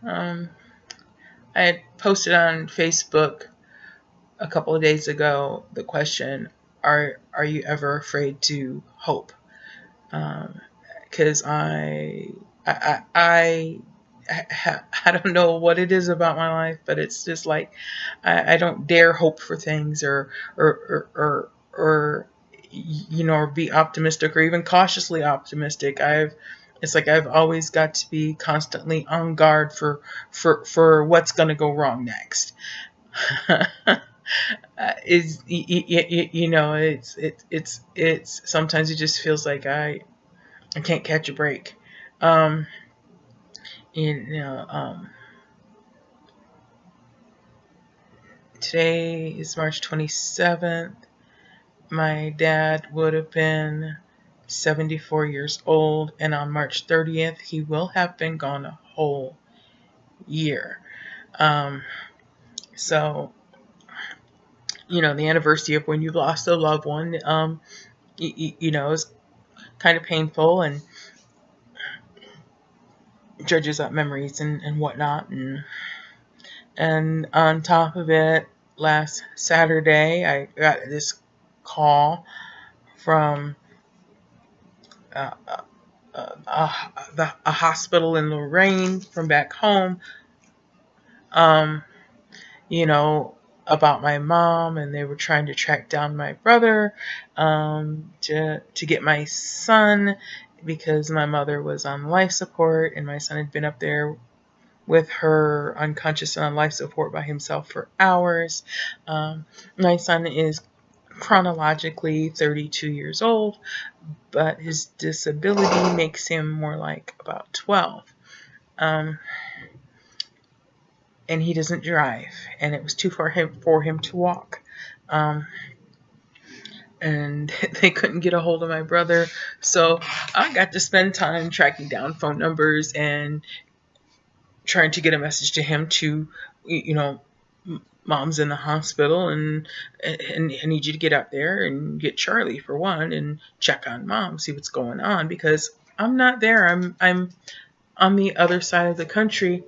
Um, I had posted on Facebook a couple of days ago the question, are you ever afraid to hope? Because I don't know what it is about my life, but it's just like I don't dare hope for things or or be optimistic or even cautiously optimistic. It's like I've always got to be constantly on guard for what's going to go wrong next. Is it's sometimes it just feels like I can't catch a break. Um, you know, Today is March 27th. My dad would have been 74 years old, and on March 30th, he will have been gone a whole year. Um, so, the anniversary of when you've lost a loved one, is kind of painful and dredges up memories and whatnot. And on top of it, last Saturday, I got this call from uh, a hospital in Lorraine from back home, um, you know, about my mom, and they were trying to track down my brother to get my son because my mother was on life support and my son had been up there with her unconscious and on life support by himself for hours. My son is chronologically 32 years old, but his disability makes him more like about 12. Um, and he doesn't drive, and it was too far for him to walk. And they couldn't get a hold of my brother, so I got to spend time tracking down phone numbers and trying to get a message to him to, mom's in the hospital and I need you to get out there and get Charlie for one and check on mom, see what's going on, because I'm not there. I'm on the other side of the country,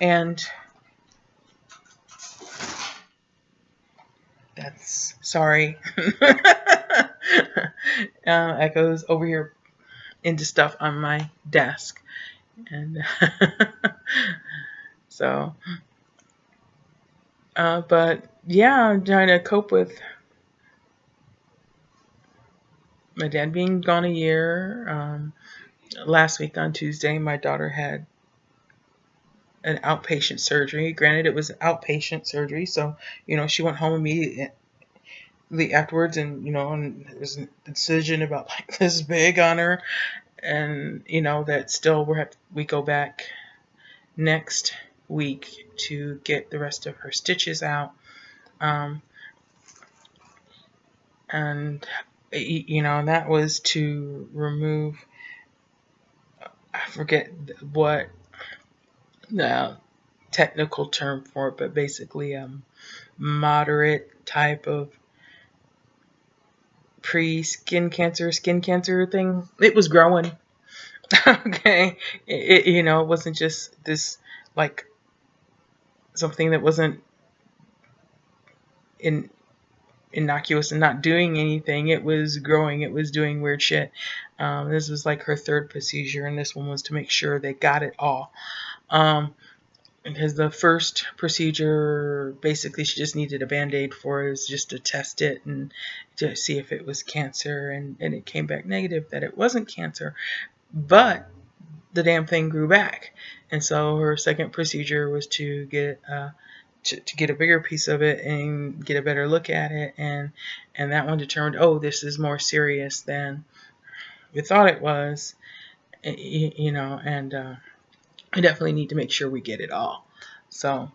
and that's sorry. Echoes over here into stuff on my desk, and so but yeah, I'm trying to cope with my dad being gone a year. Last week on Tuesday, my daughter had an outpatient surgery. Granted, it was outpatient surgery, so she went home immediately afterwards, and and there's a decision about like this big on her, and that still we go back next week to get the rest of her stitches out, and that was to remove, I forget what the technical term for it, but basically moderate type of skin cancer thing. It was growing. Okay, it wasn't just this like something that wasn't innocuous and not doing anything. It was growing. It was doing weird shit. This was like her third procedure, and this one was to make sure they got it all. Because the first procedure, basically, she just needed a Band-Aid for it. It was just to test it and to see if it was cancer, and it came back negative that it wasn't cancer, but the damn thing grew back. And so her second procedure was to get to get a bigger piece of it and get a better look at it, and that one determined, oh, this is more serious than we thought it was, and I definitely need to make sure we get it all. So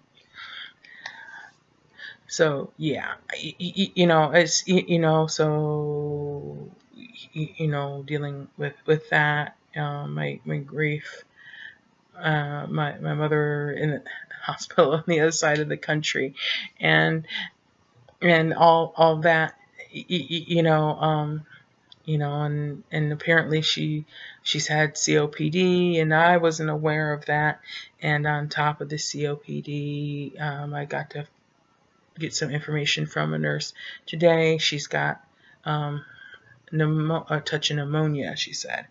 yeah, it's so dealing with that, my grief, my mother in the hospital on the other side of the country, and all that, and apparently she's had COPD, and I wasn't aware of that. And on top of the COPD, I got to get some information from a nurse today. She's got a touch of pneumonia, she said.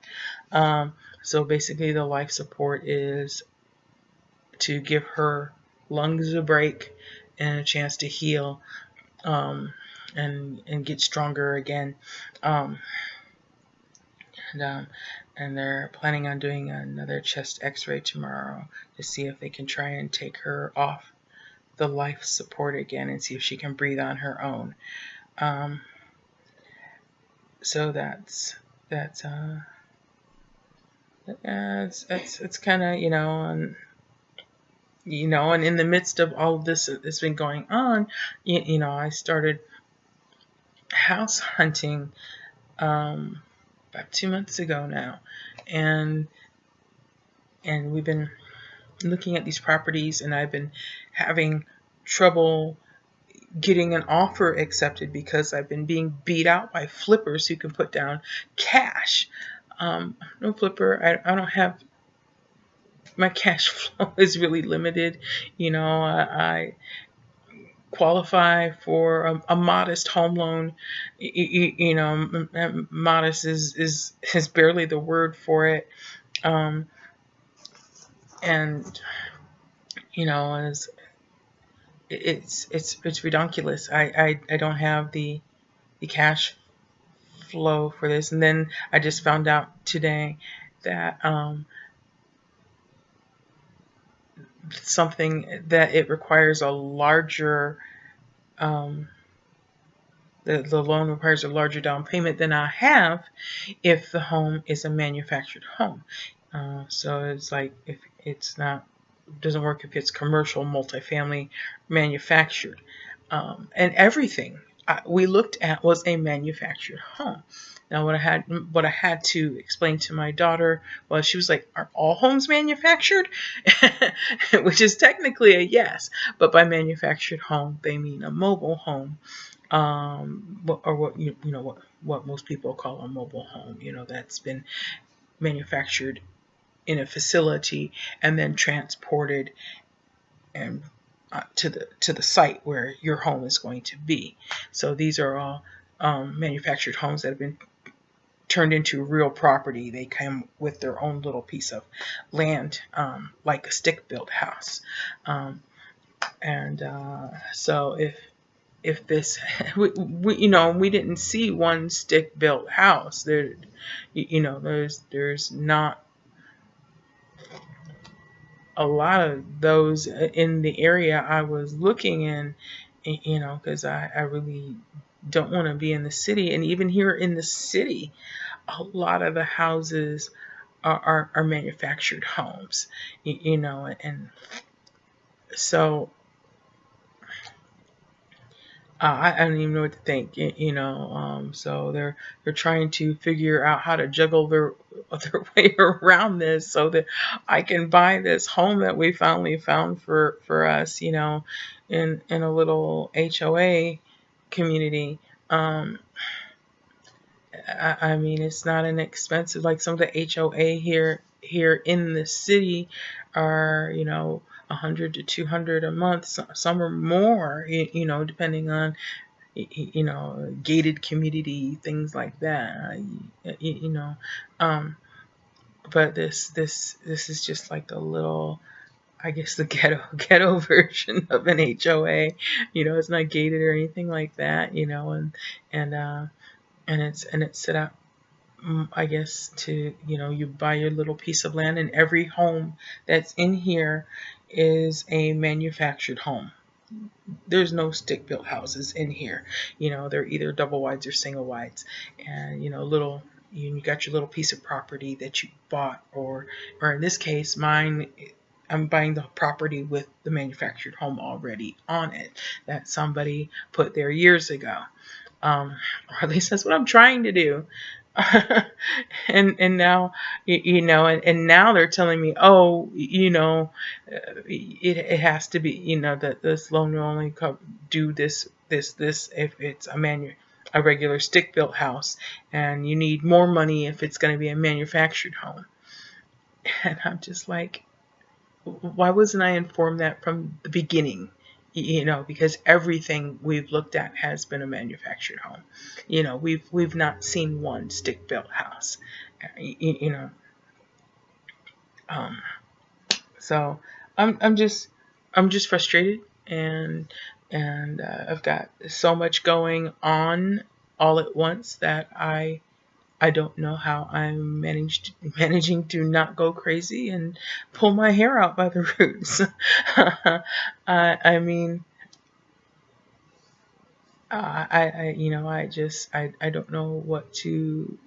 So basically, the life support is to give her lungs a break and a chance to heal, and get stronger again. Um, and, um, and they're planning on doing another chest X-ray tomorrow to see if they can try and take her off the life support again and see if she can breathe on her own. So that's it's kind of, and in the midst of all of this that's been going on, I started house hunting about 2 months ago now, and we've been looking at these properties, and I've been having trouble getting an offer accepted because I've been being beat out by flippers who can put down cash. No flipper, I don't have, my cash flow is really limited. I qualify for a modest home loan. Modest is barely the word for it. And it's ridiculous. I don't have the cash flow for this. And then I just found out today that something that it requires a larger the loan requires a larger down payment than I have if the home is a manufactured home. So it's like, if it's not, doesn't work if it's commercial, multifamily, manufactured. And everything we looked at was a manufactured home. Now, what I had to explain to my daughter was, she was like, "Are all homes manufactured?" Which is technically a yes, but by manufactured home they mean a mobile home, or what most people call a mobile home. That's been manufactured in a facility and then transported and to the site where your home is going to be. So these are all manufactured homes that have been turned into real property. They come with their own little piece of land, like a stick-built house. So if this, we didn't see one stick-built house. There's not a lot of those in the area I was looking in, because I really don't want to be in the city. And even here in the city, a lot of the houses are manufactured homes, and so I don't even know what to think, so they're trying to figure out how to juggle their way around this so that I can buy this home that we finally found for us, in a little HOA community. I mean, it's not inexpensive. Like, some of the HOA here in the city are, $100 to $200 a month. Some are more, depending on, gated community, things like that. But this is just like a little, I guess, the ghetto version of an HOA. It's not gated or anything like that. And it's set up, I guess, to, you buy your little piece of land, and every home that's in here is a manufactured home. There's no stick-built houses in here. They're either double wides or single wides, and you got your little piece of property that you bought, or in this case, mine, I'm buying the property with the manufactured home already on it that somebody put there years ago. Or at least that's what I'm trying to do. and now, and now they're telling me, oh, it has to be, that this loan will only do this if it's a regular stick-built house, and you need more money if it's going to be a manufactured home. And I'm just like, why wasn't I informed that from the beginning? You know, because everything we've looked at has been a manufactured home. You know, we've not seen one stick-built house. You know, um, so I'm just frustrated, and I've got so much going on all at once that I don't know how I'm managing to not go crazy and pull my hair out by the roots. I mean, I don't know what to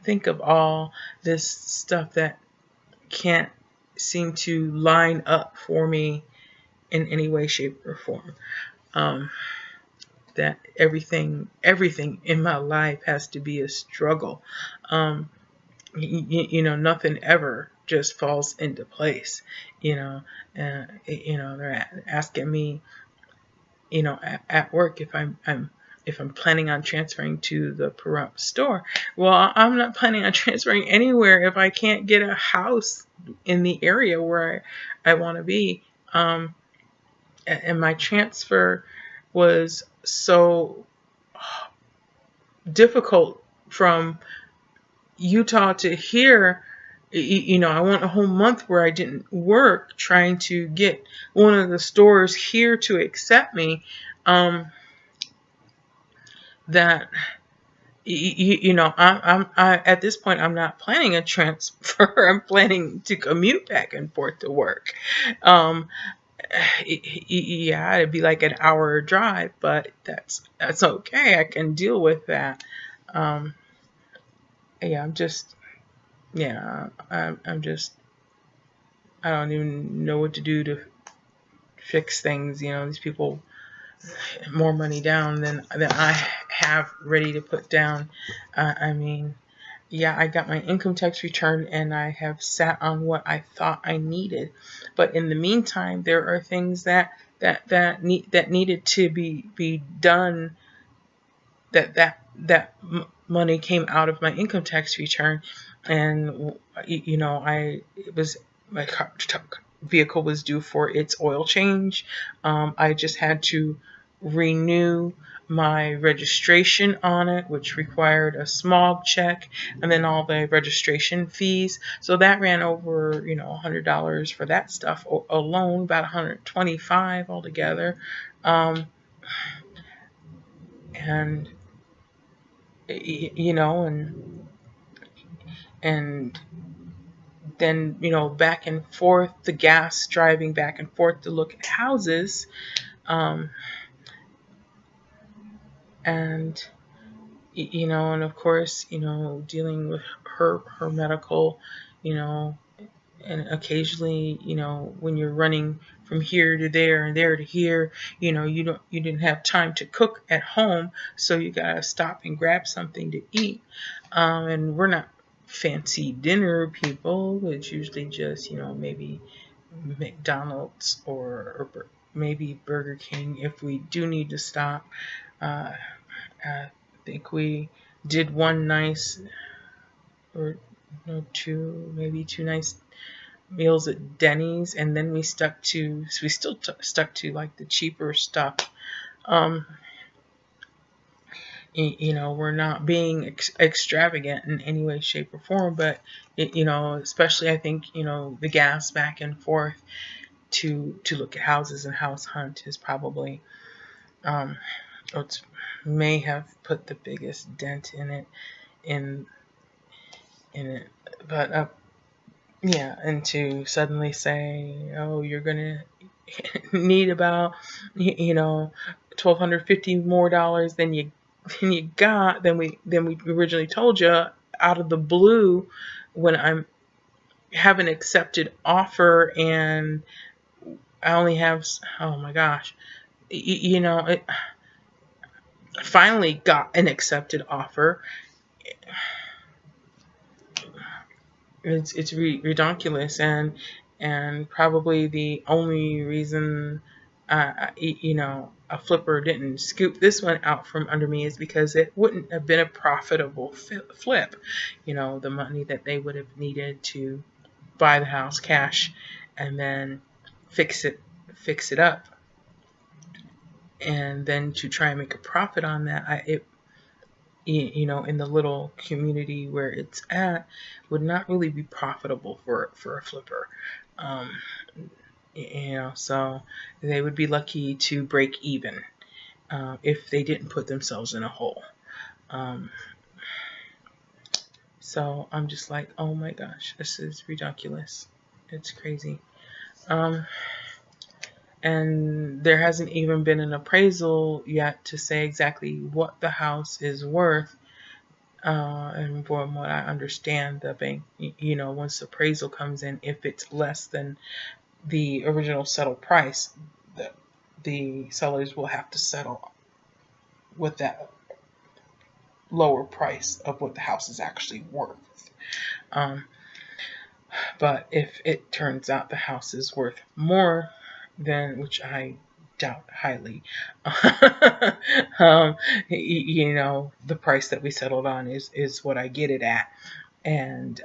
think of all this stuff that can't seem to line up for me in any way, shape, or form. Um, that everything in my life has to be a struggle. Um, you know, nothing ever just falls into place. You know, they're asking me, you know, at work if I'm planning on transferring to the Pahrump store. Well, I'm not planning on transferring anywhere if I can't get a house in the area where I want to be. And my transfer was so difficult from Utah to here. You know, I went a whole month where I didn't work trying to get one of the stores here to accept me. That you know, I at this point I'm not planning a transfer. I'm planning to commute back and forth to work. Um, yeah, it'd be like an hour drive, but that's okay. I can deal with that. Um, yeah, I'm just I don't even know what to do to fix things. You know, these people more money down than I have ready to put down. I mean, yeah, I got my income tax return and I have sat on what I thought I needed, but in the meantime, there are things that needed to be done. That money came out of my income tax return, and you know, it was my vehicle was due for its oil change. I just had to renew my registration on it, which required a small check and then all the registration fees. So that ran over, you know, $100 for that stuff alone, about $125 altogether. And you know, and then, you know, back and forth, the gas, driving back and forth to look at houses, um, and you know, and of course, you know, dealing with her medical, you know, and occasionally, you know, when you're running from here to there and there to here, you know, you didn't have time to cook at home, so you gotta stop and grab something to eat. And we're not fancy dinner people. It's usually just, you know, maybe McDonald's or maybe Burger King if we do need to stop. Uh, I think we did one nice, or no, maybe two nice meals at Denny's, and then we still stuck to like the cheaper stuff. Um, you know, we're not being extravagant in any way, shape, or form, but you know, especially I think, you know, the gas back and forth to look at houses and house hunt is probably what may have put the biggest dent in it. But yeah, and to suddenly say, oh, you're gonna need about, you know, $1,250 more dollars than you got than we originally told you, out of the blue, when I have an accepted offer and I only have, oh my gosh, you know, I finally got an accepted offer. It's ridiculous, and probably the only reason you know, a flipper didn't scoop this one out from under me is because it wouldn't have been a profitable flip. You know, the money that they would have needed to buy the house cash and then fix it up, and then to try and make a profit on that, you know, in the little community where it's at, would not really be profitable for a flipper. Um, you know, so they would be lucky to break even if they didn't put themselves in a hole. Um, so I'm just like, oh my gosh, this is ridiculous. It's crazy. And there hasn't even been an appraisal yet to say exactly what the house is worth. And from what I understand, the bank, you know, once the appraisal comes in, if it's less than the original settled price, the sellers will have to settle with that lower price of what the house is actually worth. Um, but if it turns out the house is worth more than, which I doubt highly, you know, the price that we settled on is what I get it at. And,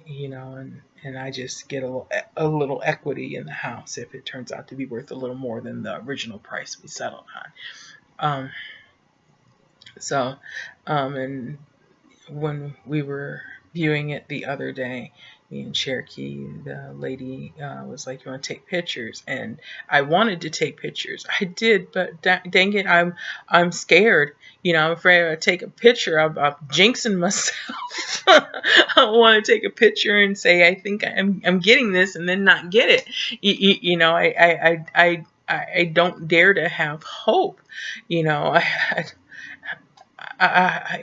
you know, and I just get a little equity in the house if it turns out to be worth a little more than the original price we settled on. So, and when we were viewing it the other day, me and Cherokee, the lady was like, "You want to take pictures?" And I wanted to take pictures. I did, but dang it, I'm scared. You know, I'm afraid if I take a picture, I'm jinxing myself. I want to take a picture and say I think I'm getting this, and then not get it. You know, I don't dare to have hope. You know,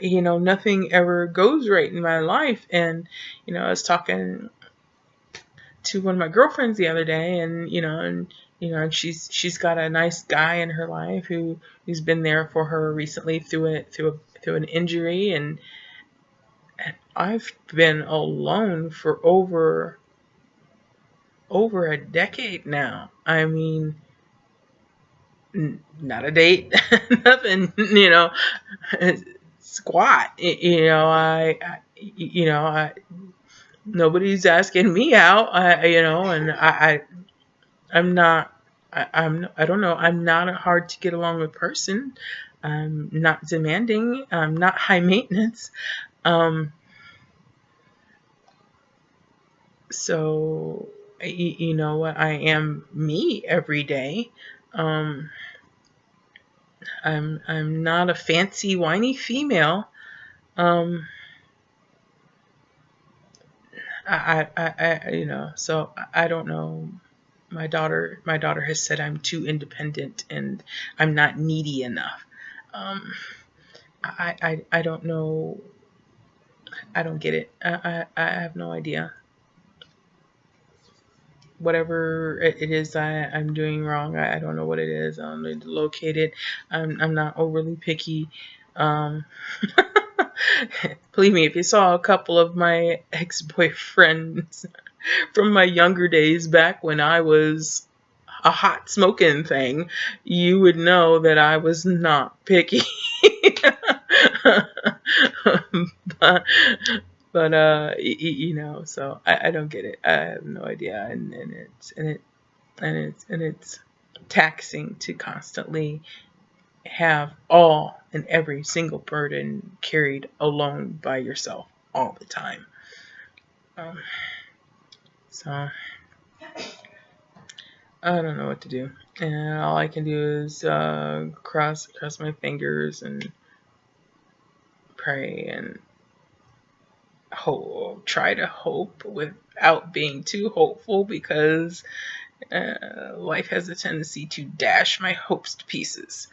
you know, nothing ever goes right in my life. And, you know, I was talking to one of my girlfriends the other day, and, you know, and she's got a nice guy in her life who's been there for her recently through an injury. And I've been alone for over a decade now. I mean, not a date, nothing, you know, squat. You know, nobody's asking me out. You know, and I'm not. I don't know. I'm not a hard to get along with person. I'm not demanding. I'm not high maintenance. So you know what? I am me every day. I'm not a fancy whiny female. You know, so I don't know. My daughter has said I'm too independent and I'm not needy enough. I don't know. I don't get it. I have no idea. Whatever it is I'm doing wrong, I don't know what it is. I don't need to locate it. I'm not overly picky. Believe me, if you saw a couple of my ex-boyfriends from my younger days back when I was a hot smoking thing, you would know that I was not picky. but you know, so I don't get it. I have no idea, and it's taxing to constantly have all and every single burden carried alone by yourself all the time. So I don't know what to do, and all I can do is cross my fingers and pray and hope, try to hope without being too hopeful, because life has a tendency to dash my hopes to pieces.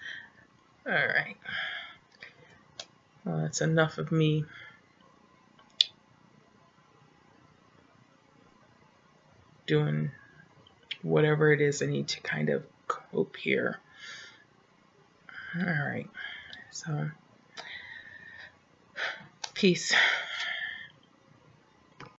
All right. Well, that's enough of me. Doing whatever it is I need to kind of cope here. All right. So, peace.